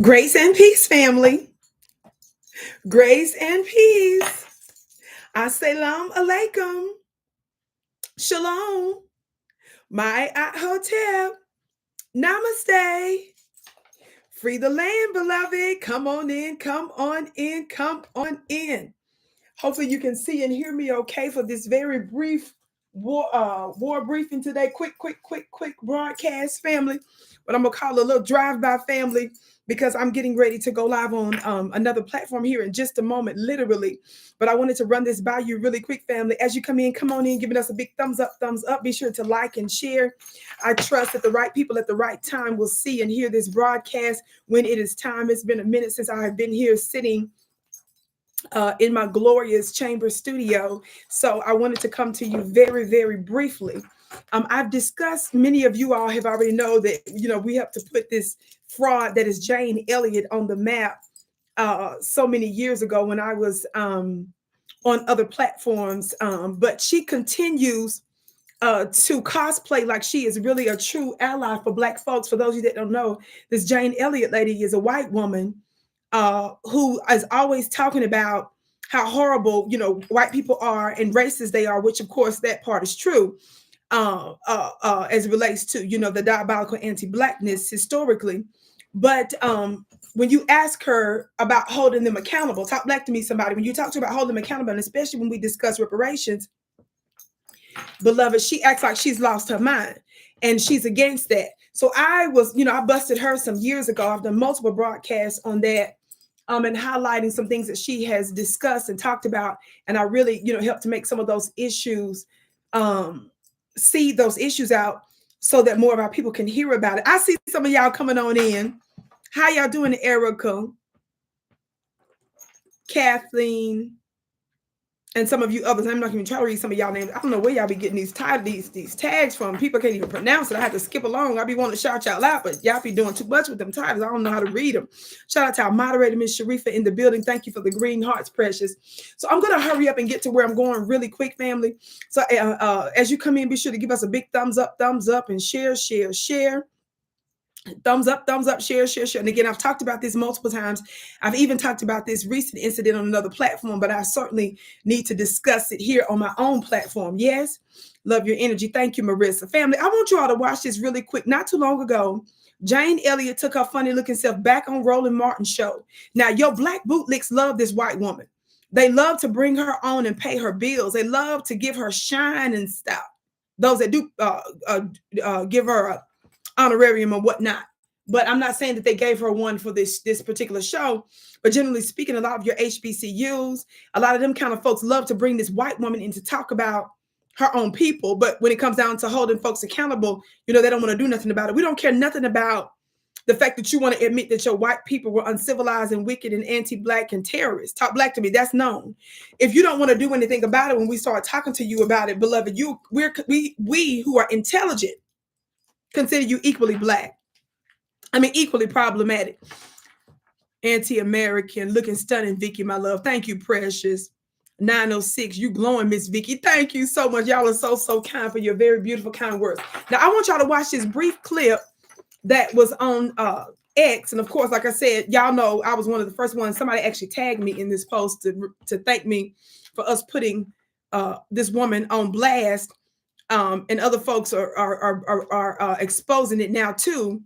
Grace and peace, family. Grace and peace. Assalamu alaikum. Shalom. My hotel. Namaste. Free the land, beloved. Come on in, come on in, come on in. Hopefully you can see and hear me okay for this very brief war briefing today. Quick broadcast, family. But I'm going to call a little drive-by, family, because I'm getting ready to go live on another platform here in just a moment, literally. But I wanted to run this by you really quick, family. As you come on in, giving us a big thumbs up. Be sure to like and share. I trust that the right people at the right time will see and hear this broadcast when it is time. It's been a minute since I have been here sitting in my glorious chamber studio. So I wanted to come to you very briefly. I've discussed, many of you all have already know that, we have to put this fraud that is Jane Elliott on the map so many years ago when I was on other platforms. But she continues to cosplay like she is really a true ally for Black folks. For those of you that don't know, this Jane Elliott lady is a white woman who is always talking about how horrible, white people are and racist they are, which of course that part is true as it relates to, the diabolical anti-Blackness historically. But when you ask her about holding them accountable, talk black to me, somebody, when you talk to her about holding them accountable, and especially when we discuss reparations, beloved, she acts like she's lost her mind and she's against that. So I was, I busted her some years ago. I've done multiple broadcasts on that. And highlighting some things that she has discussed and talked about. And I really, helped to make some of those issues, see those issues out so that more of our people can hear about it. I see some of y'all coming on in. How y'all doing, Erica, Kathleen, and some of you others? I'm not even trying to read some of y'all names. I don't know where y'all be getting these tags from. People can't even pronounce it. I have to skip along. I be wanting to shout y'all out, but y'all be doing too much with them titles. I don't know how to read them. Shout out to our moderator, Miss Sharifa, in the building. Thank you for the green hearts, precious. So I'm going to hurry up and get to where I'm going really quick, family. So as you come in, be sure to give us a big thumbs up, and share. Thumbs up, share. And again, I've talked about this multiple times. I've even talked about this recent incident on another platform, but I certainly need to discuss it here on my own platform. Yes, love your energy. Thank you, Marissa. Family, I want you all to watch this really quick. Not too long ago, Jane Elliott took her funny looking self back on Roland Martin show. Now, your Black bootlicks love this white woman. They love to bring her on and pay her bills. They love to give her shine and stuff. Those that do give her a honorarium and whatnot. But I'm not saying that they gave her one for this particular show. But generally speaking, a lot of your HBCUs, a lot of them kind of folks love to bring this white woman in to talk about her own people. But when it comes down to holding folks accountable, they don't want to do nothing about it. We don't care nothing about the fact that you want to admit that your white people were uncivilized and wicked and anti-Black and terrorists. Talk black to me. That's known. If you don't want to do anything about it when we start talking to you about it, beloved, we who are intelligent consider you equally Black. I mean, equally problematic. Anti-American, looking stunning, Vicki, my love. Thank you, precious. 906, you glowing, Miss Vicki. Thank you so much. Y'all are so kind for your very beautiful, kind words. Now, I want y'all to watch this brief clip that was on X. And of course, like I said, y'all know I was one of the first ones. Somebody actually tagged me in this post to thank me for us putting this woman on blast. And other folks are exposing it now too.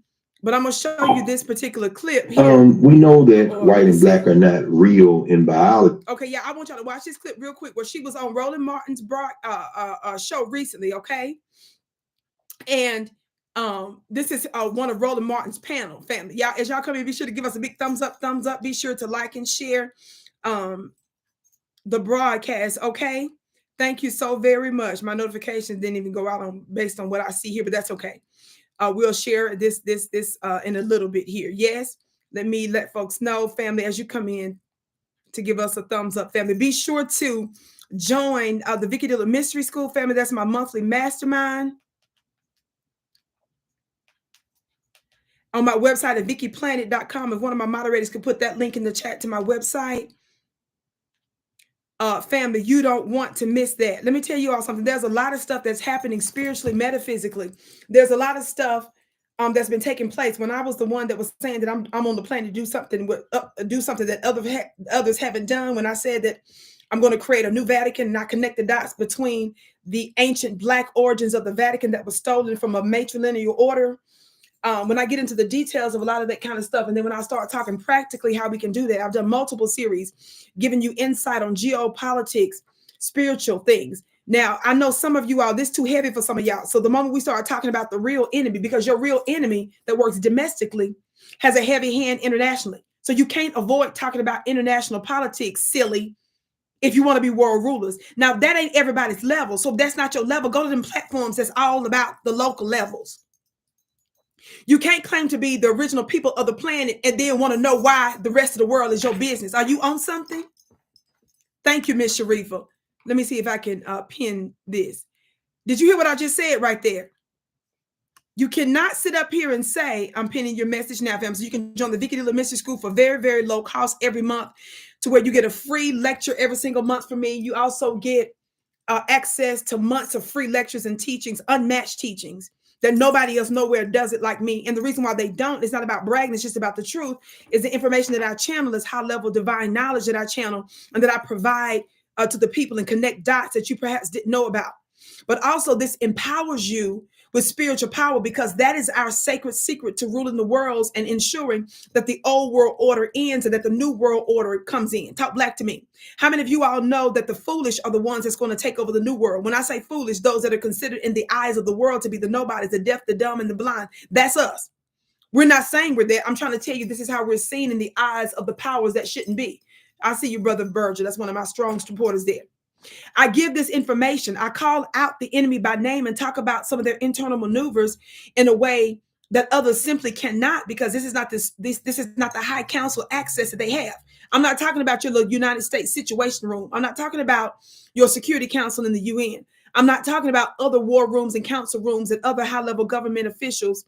But I'm going to show you this particular clip here. We know that white and Black are not real in biology. Okay, yeah, I want y'all to watch this clip real quick where she was on Roland Martin's show recently, okay? And this is one of Roland Martin's panel, family. Y'all, as y'all come in, be sure to give us a big thumbs up. Be sure to like and share the broadcast, okay? Thank you so very much. My notifications didn't even go out based on what I see here, but that's okay. We'll share this in a little bit here. Yes, let folks know, family, as you come in, to give us a thumbs up, family. Be sure to join the Vicki Dillard Mystery School, family. That's my monthly mastermind. On my website at vickiplanet.com. If one of my moderators could put that link in the chat to my website. Family, you don't want to miss that. Let me tell you all something. There's a lot of stuff that's happening spiritually, metaphysically. There's a lot of stuff that's been taking place. When I was the one that was saying that I'm on the plan to do something that others haven't done. When I said that I'm going to create a new Vatican, and I connect the dots between the ancient Black origins of the Vatican that was stolen from a matrilineal order. When I get into the details of a lot of that kind of stuff, and then when I start talking practically how we can do that, I've done multiple series giving you insight on geopolitics, spiritual things. Now, I know some of you all, this is too heavy for some of y'all. So the moment we start talking about the real enemy, because your real enemy that works domestically has a heavy hand internationally. So you can't avoid talking about international politics, silly, if you want to be world rulers. Now, that ain't everybody's level. So if that's not your level, go to them platforms that's all about the local levels. You can't claim to be the original people of the planet and then want to know why the rest of the world is your business. Are you on something? Thank you, Miss Sharifa. Let me see if I can pin this. Did you hear what I just said right there? You cannot sit up here and say, I'm pinning your message now, fam. So you can join the Vicki Dillard Mystery School for very, very low cost every month, to where you get a free lecture every single month from me. You also get access to months of free lectures and teachings, unmatched teachings that nobody else nowhere does it like me. And the reason why they don't, it's not about bragging, it's just about the truth, is the information that I channel is high level divine knowledge that I channel and that I provide to the people and connect dots that you perhaps didn't know about. But also this empowers you with spiritual power, because that is our sacred secret to ruling the worlds and ensuring that the old world order ends and that the new world order comes in. Talk black to me. How many of you all know that the foolish are the ones that's going to take over the new world? When I say foolish, those that are considered in the eyes of the world to be the nobodies, the deaf, the dumb, and the blind, that's us. We're not saying we're there. I'm trying to tell you, this is how we're seen in the eyes of the powers that shouldn't be. I see you, Brother Berger. That's one of my strong supporters there. I give this information. I call out the enemy by name and talk about some of their internal maneuvers in a way that others simply cannot, because this is not this is not the high council access that they have. I'm not talking about your little United States Situation Room. I'm not talking about your Security Council in the UN. I'm not talking about other war rooms and council rooms that other high-level government officials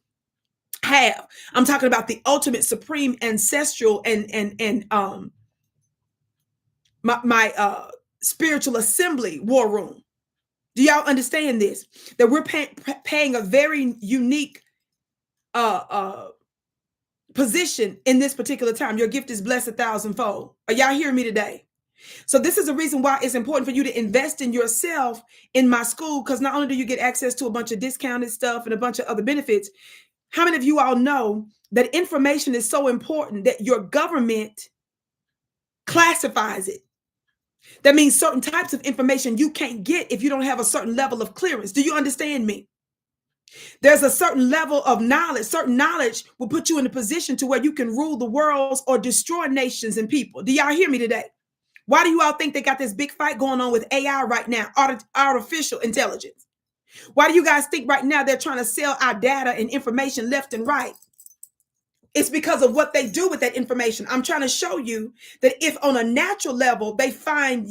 have. I'm talking about the ultimate, supreme, ancestral, and my spiritual assembly war room. Do y'all understand this? That we're paying a very unique position in this particular time. Your gift is blessed 1,000-fold. Are y'all hearing me today? So this is a reason why it's important for you to invest in yourself in my school, because not only do you get access to a bunch of discounted stuff and a bunch of other benefits, how many of you all know that information is so important that your government classifies it? That means certain types of information you can't get if you don't have a certain level of clearance. Do you understand me? There's a certain level of knowledge. Certain knowledge will put you in a position to where you can rule the worlds or destroy nations and people. Do y'all hear me today? Why do you all think they got this big fight going on with AI right now, artificial intelligence? Why do you guys think right now they're trying to sell our data and information left and right? It's because of what they do with that information. I'm trying to show you that if on a natural level, they find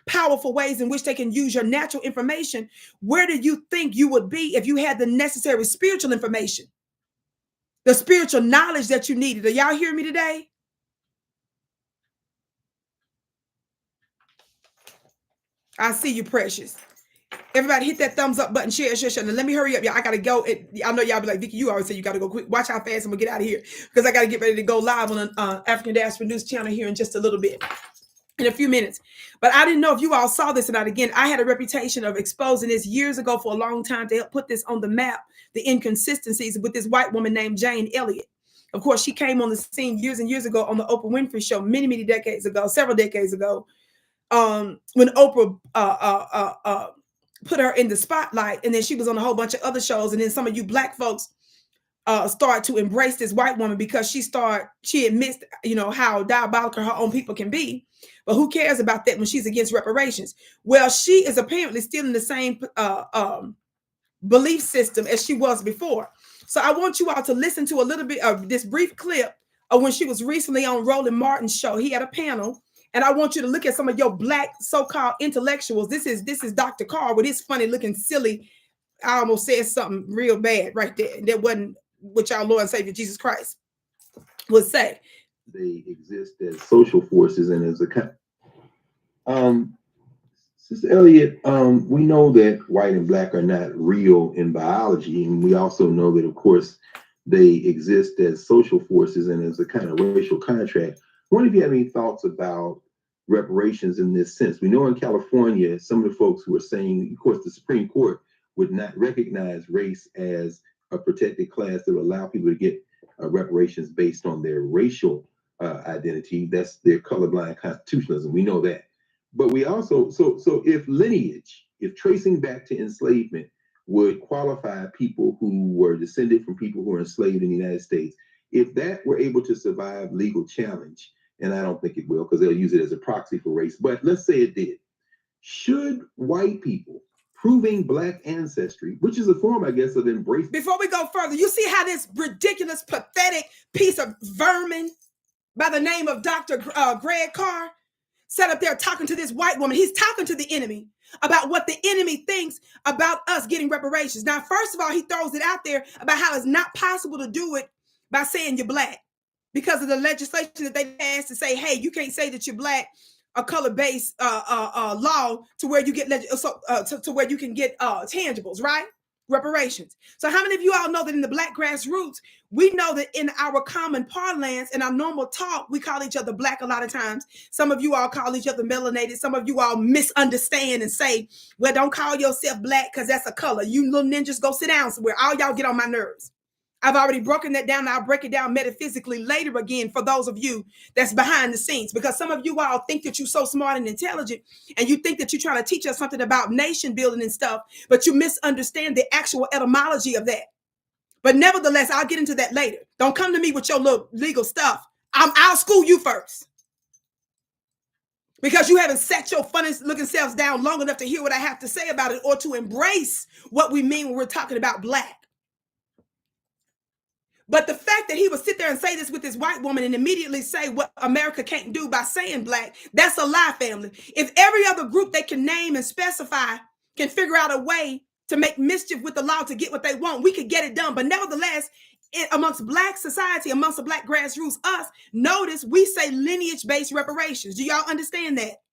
powerful ways in which they can use your natural information, where do you think you would be if you had the necessary spiritual information, the spiritual knowledge that you needed? Are y'all hearing me today? I see you, precious. Everybody hit that thumbs up button, share. Now, let me hurry up, y'all. I got to go. I know y'all be like, Vicki, you always say you got to go quick. Watch how fast I'm going to get out of here, because I got to get ready to go live on an African Diaspora News channel here in just a little bit, in a few minutes. But I didn't know if you all saw this or not. Again, I had a reputation of exposing this years ago for a long time to help put this on the map, the inconsistencies with this white woman named Jane Elliott. Of course, she came on the scene years and years ago on the Oprah Winfrey Show, many decades ago, several decades ago, when Oprah put her in the spotlight, and then she was on a whole bunch of other shows, and then some of you black folks start to embrace this white woman because she admits, how diabolical her own people can be. But who cares about that when she's against reparations? Well, she is apparently still in the same belief system as she was before. So I want you all to listen to a little bit of this brief clip of when she was recently on Roland Martin's show. He had a panel. And I want you to look at some of your black so-called intellectuals. This is Dr. Carr with his funny looking silly. I almost said something real bad right there. That wasn't what our Lord and Savior Jesus Christ would say. They exist as social forces and as a Sister Elliott, we know that white and black are not real in biology, and we also know that, of course, they exist as social forces and as a kind of racial contract. I wonder if you have any thoughts about reparations in this sense. We know in California, some of the folks who are saying, of course, the Supreme Court would not recognize race as a protected class that would allow people to get reparations based on their racial identity. That's their colorblind constitutionalism. We know that. But we also, so if lineage, if tracing back to enslavement would qualify people who were descended from people who were enslaved in the United States, if that were able to survive legal challenge, and I don't think it will because they'll use it as a proxy for race, but let's say it did, should white people proving black ancestry, which is a form, I guess, of embrace. Before we go further, you see how this ridiculous, pathetic piece of vermin by the name of Dr. Greg Carr sat up there talking to this white woman. He's talking to the enemy about what the enemy thinks about us getting reparations. Now, first of all, he throws it out there about how it's not possible to do it by saying you're black because of the legislation that they passed to say, hey, you can't say that you're black, a color-based law to where you get to where you can get tangibles, right? Reparations. So how many of you all know that in the black grassroots, we know that in our common parlance, in our normal talk, we call each other black a lot of times. Some of you all call each other melanated. Some of you all misunderstand and say, well, don't call yourself black because that's a color. You little ninjas, go sit down somewhere. All y'all get on my nerves. I've already broken that down. I'll break it down metaphysically later again for those of you that's behind the scenes, because some of you all think that you're so smart and intelligent and you think that you're trying to teach us something about nation building and stuff, but you misunderstand the actual etymology of that. But nevertheless, I'll get into that later. Don't come to me with your little legal stuff. I'll school you first, because you haven't sat your funny looking selves down long enough to hear what I have to say about it or to embrace what we mean when we're talking about black. But the fact that he would sit there and say this with this white woman and immediately say what America can't do by saying black, that's a lie, family. If every other group they can name and specify can figure out a way to make mischief with the law to get what they want, we could get it done. But nevertheless, amongst black society, amongst the black grassroots, us, notice we say lineage-based reparations. Do y'all understand that?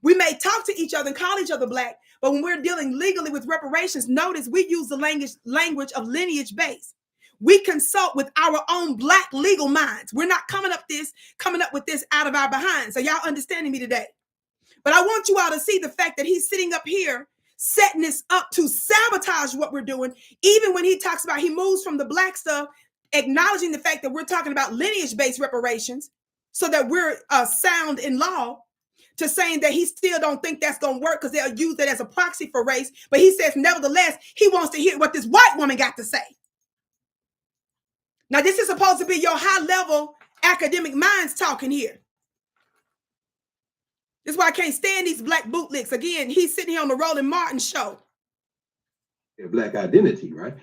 We may talk to each other and call each other black, but when we're dealing legally with reparations, notice we use the language of lineage-based. We consult with our own black legal minds. We're not coming up with this out of our behinds. So y'all understanding me today? But I want you all to see the fact that he's sitting up here setting this up to sabotage what we're doing. Even when he talks about, he moves from the black stuff, acknowledging the fact that we're talking about lineage-based reparations so that we're sound in law, to saying that he still don't think that's going to work because they'll use it as a proxy for race. But he says, nevertheless, he wants to hear what this white woman got to say. Now, this is supposed to be your high-level academic minds talking here. This is why I can't stand these black bootlicks. Again, he's sitting here on the Roland Martin show. Their black identity, right?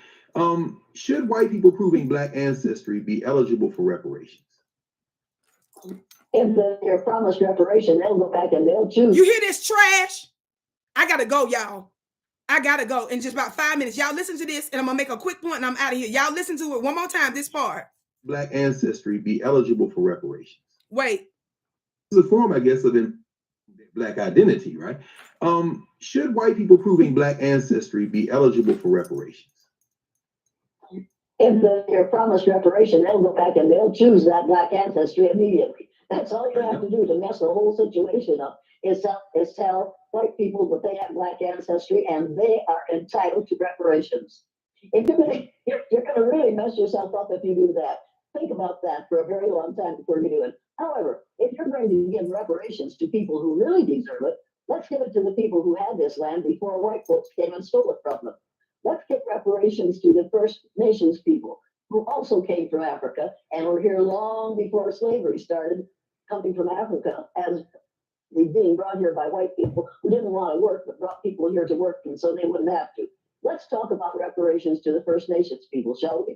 Should white people proving black ancestry be eligible for reparations? If they're promised reparation, they'll go back and they'll choose. You hear this trash? I got to go, y'all. I got to go in just about 5 minutes. Y'all listen to this, and I'm going to make a quick point, and I'm out of here. Y'all listen to it one more time, this part. Black ancestry be eligible for reparations? Wait. It's a form, I guess, of black identity, right? Should white people proving black ancestry be eligible for reparations? If they're promised reparation, they'll go back and they'll choose that black ancestry immediately. That's all you have to do to mess the whole situation up, is tell white people that they have black ancestry and they are entitled to reparations. If you're going to really mess yourself up if you do that. Think about that for a very long time before you do it. However, if you're going to give reparations to people who really deserve it, let's give it to the people who had this land before white folks came and stole it from them. Let's give reparations to the First Nations people who also came from Africa and were here long before slavery started, coming from Africa as being brought here by white people who didn't want to work, but brought people here to work, and so they wouldn't have to. Let's talk about reparations to the First Nations people, shall we?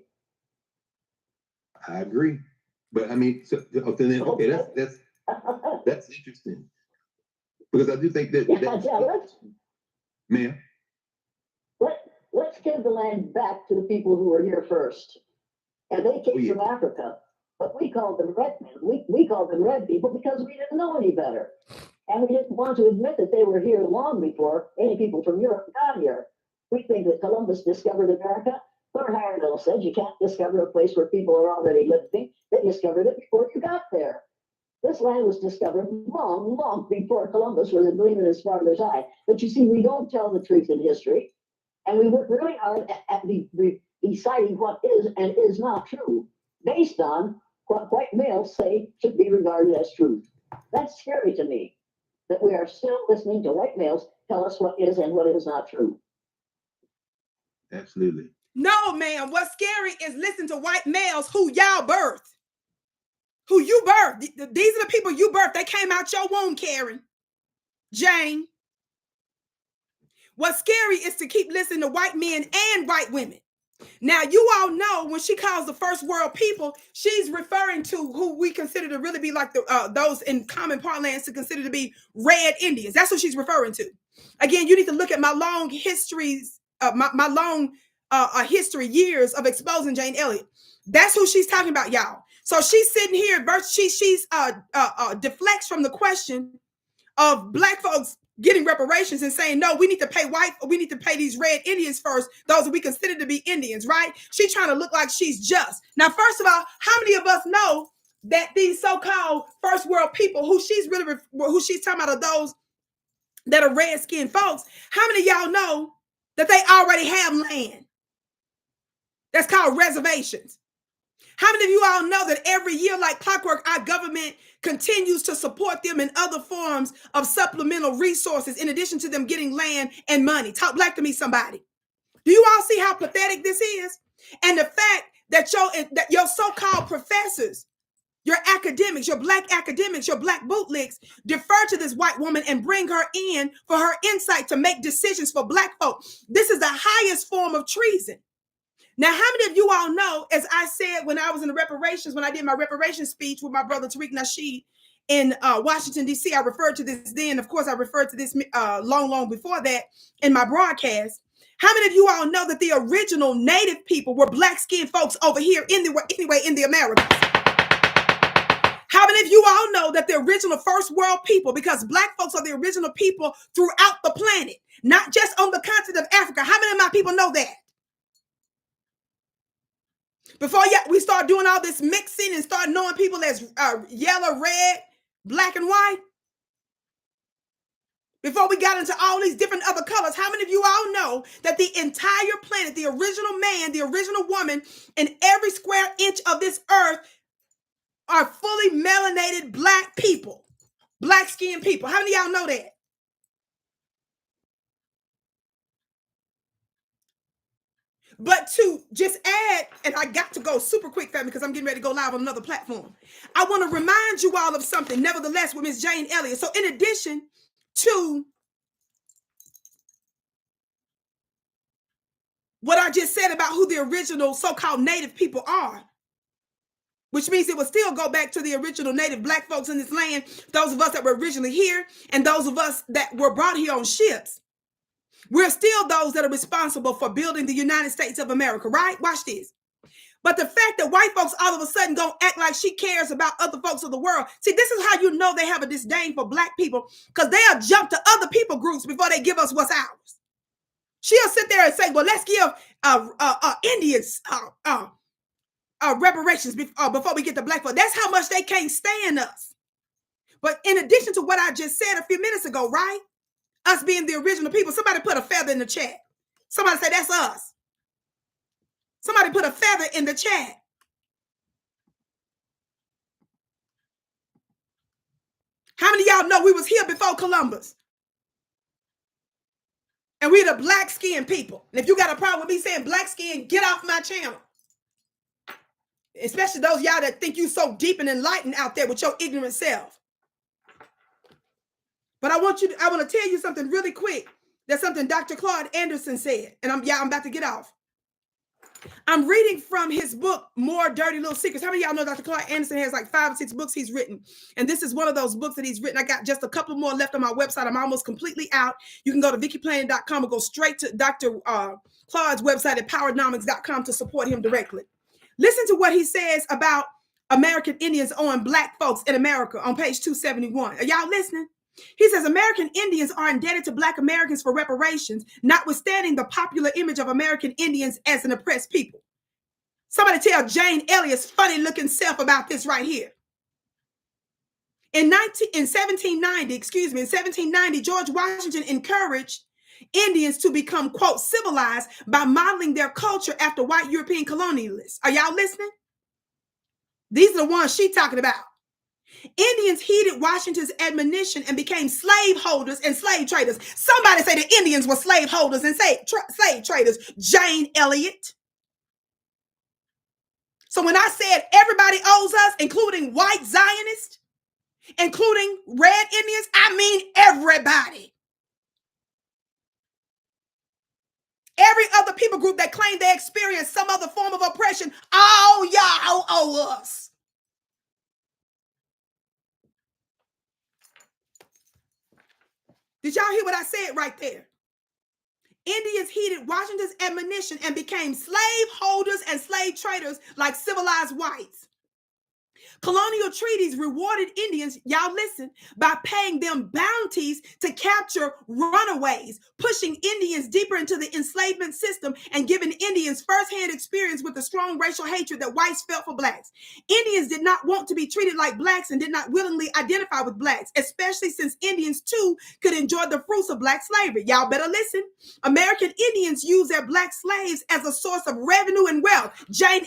I agree, but I mean, okay, that's interesting, because I do think that. Ma'am. Let's give the land back to the people who were here first, and they came from Africa. But we called them red men. We called them red people because we didn't know any better. And we didn't want to admit that they were here long before any people from Europe got here. We think that Columbus discovered America. Thor Heyerdahl said you can't discover a place where people are already living. They discovered it before you got there. This land was discovered long, long before Columbus was a gleam in his father's eye. But you see, we don't tell the truth in history. And we work really hard at deciding what is and is not true, based on what white males say should be regarded as truth. That's scary to me, that we are still listening to white males tell us what is and what is not true. Absolutely. No, man. What's scary is listen to white males who y'all birthed, who you birthed. These are the people you birthed. They came out your womb, Karen, Jane. What's scary is to keep listening to white men and white women. Now, you all know when she calls the first world people, she's referring to who we consider to really be like those in common parlance to consider to be red Indians. That's what she's referring to. Again, you need to look at my long histories, my long history years of exposing Jane Elliott. That's who she's talking about, y'all. So she's sitting here, she's deflects from the question of black folks getting reparations and saying, no, we need to pay these red Indians first, those that we consider to be Indians, right? She's trying to look like she's just. Now, first of all, how many of us know that these so-called first world people who she's talking about are those that are red-skinned folks? How many of y'all know that they already have land? That's called reservations. How many of you all know that every year, like clockwork, our government continues to support them in other forms of supplemental resources in addition to them getting land and money? Talk black to me, somebody. Do you all see how pathetic this is? And the fact that your so-called professors, your academics, your black bootlicks defer to this white woman and bring her in for her insight to make decisions for black folk. This is the highest form of treason. Now, how many of you all know, as I said when I was in the reparations, when I did my reparations speech with my brother Tariq Nasheed in Washington, D.C., I referred to this then. Of course, I referred to this long before that in my broadcast. How many of you all know that the original native people were black-skinned folks over here in the Americas? How many of you all know that the original first world people, because black folks are the original people throughout the planet, not just on the continent of Africa? How many of my people know that? Before we start doing all this mixing and start knowing people as yellow, red, black, and white, before we got into all these different other colors, how many of you all know that the entire planet, the original man, the original woman, and every square inch of this earth are fully melanated black people, black-skinned people? How many of y'all know that? But to just add, and I got to go super quick, family, because I'm getting ready to go live on another platform. I want to remind you all of something, nevertheless, with Miss Jane Elliott. So in addition to what I just said about who the original so-called native people are, which means it will still go back to the original native black folks in this land, those of us that were originally here, and those of us that were brought here on ships. We're still those that are responsible for building the United States of America, right? Watch this. But the fact that white folks all of a sudden don't act like she cares about other folks of the world. See, this is how you know they have a disdain for black people, because they'll jump to other people groups before they give us what's ours. She'll sit there and say, well, let's give Indians reparations before we get to black folks. That's how much they can't stand us. But in addition to what I just said a few minutes ago, right? Us being the original people. Somebody put a feather in the chat. Somebody say that's us. Somebody put a feather in the chat. How many of y'all know we was here before Columbus? And we're the black skinned people. And if you got a problem with me saying black skin, get off my channel. Especially those y'all that think you so deep and enlightened out there with your ignorant self. But I want to tell you something really quick. That's something Dr. Claude Anderson said. And I'm about to get off. I'm reading from his book, More Dirty Little Secrets. How many of y'all know Dr. Claude Anderson has like 5 or 6 books he's written? And this is one of those books that he's written. I got just a couple more left on my website. I'm almost completely out. You can go to VickiPlanning.com or go straight to Dr. Claude's website at Powernomics.com to support him directly. Listen to what he says about American Indians on black folks in America on page 271. Are y'all listening? He says American Indians are indebted to Black Americans for reparations, notwithstanding the popular image of American Indians as an oppressed people. Somebody tell Jane Elliott's funny looking self about this right here. In 1790, George Washington encouraged Indians to become, quote, civilized by modeling their culture after white European colonialists. Are y'all listening? These are the ones she's talking about. Indians heeded Washington's admonition and became slaveholders and slave traders. Somebody say the Indians were slaveholders and slave traders. Jane Elliott. So when I said everybody owes us, including white Zionists, including red Indians, I mean everybody. Every other people group that claimed they experienced some other form of oppression, all y'all owe us. Did y'all hear what I said right there? Indians heeded Washington's admonition and became slaveholders and slave traders like civilized whites. Colonial treaties rewarded Indians, y'all listen, by paying them bounties to capture runaways, pushing Indians deeper into the enslavement system and giving Indians firsthand experience with the strong racial hatred that whites felt for blacks. Indians did not want to be treated like blacks and did not willingly identify with blacks, especially since Indians too could enjoy the fruits of black slavery. Y'all better listen. American Indians used their black slaves as a source of revenue and wealth. Jane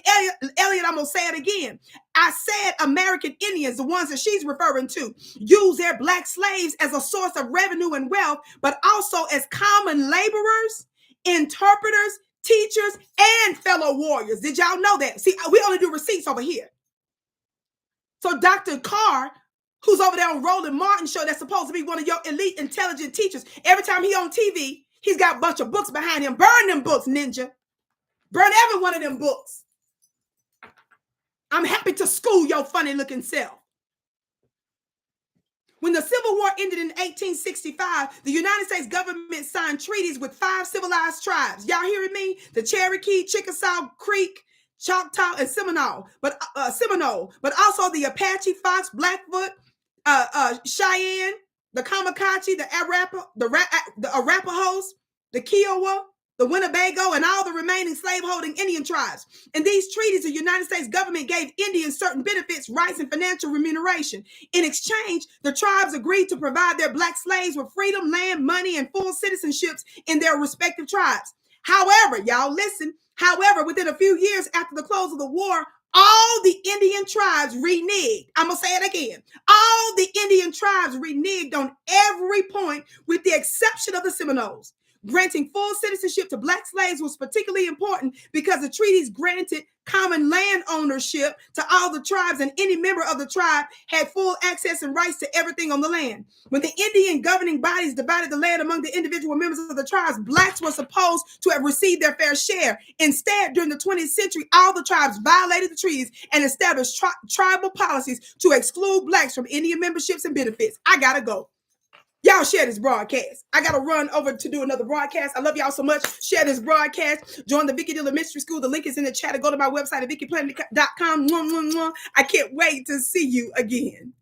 Elliott, I'm going to say it again. I said American Indians, the ones that she's referring to, use their black slaves as a source of revenue and wealth, but also as common laborers, interpreters, teachers, and fellow warriors. Did y'all know that? See, we only do receipts over here. So Dr. Carr, who's over there on Roland Martin show, that's supposed to be one of your elite intelligent teachers, every time he on TV, he's got a bunch of books behind him. Burn them books, ninja. Burn every one of them books. I'm happy to school your funny looking self. When the Civil War ended in 1865, the United States government signed treaties with 5 civilized tribes. Y'all hearing me? The Cherokee, Chickasaw, Creek, Choctaw, and Seminole, but also the Apache, Fox, Blackfoot, Cheyenne, the Comacachee, the Arapahoes, the Kiowa, the Winnebago, and all the remaining slaveholding Indian tribes. In these treaties, the United States government gave Indians certain benefits, rights, and financial remuneration. In exchange, the tribes agreed to provide their black slaves with freedom, land, money, and full citizenships in their respective tribes. However, y'all listen, within a few years after the close of the war, all the Indian tribes reneged. I'm going to say it again. All the Indian tribes reneged on every point with the exception of the Seminoles. Granting full citizenship to black slaves was particularly important because the treaties granted common land ownership to all the tribes, and any member of the tribe had full access and rights to everything on the land. When the Indian governing bodies divided the land among the individual members of the tribes, blacks were supposed to have received their fair share. Instead, during the 20th century, all the tribes violated the treaties and established tribal policies to exclude blacks from Indian memberships and benefits. I gotta go. Y'all share this broadcast. I got to run over to do another broadcast. I love y'all so much. Share this broadcast. Join the Vicki Dillard Mystery School. The link is in the chat. Go to my website at VickiPlanet.com. I can't wait to see you again.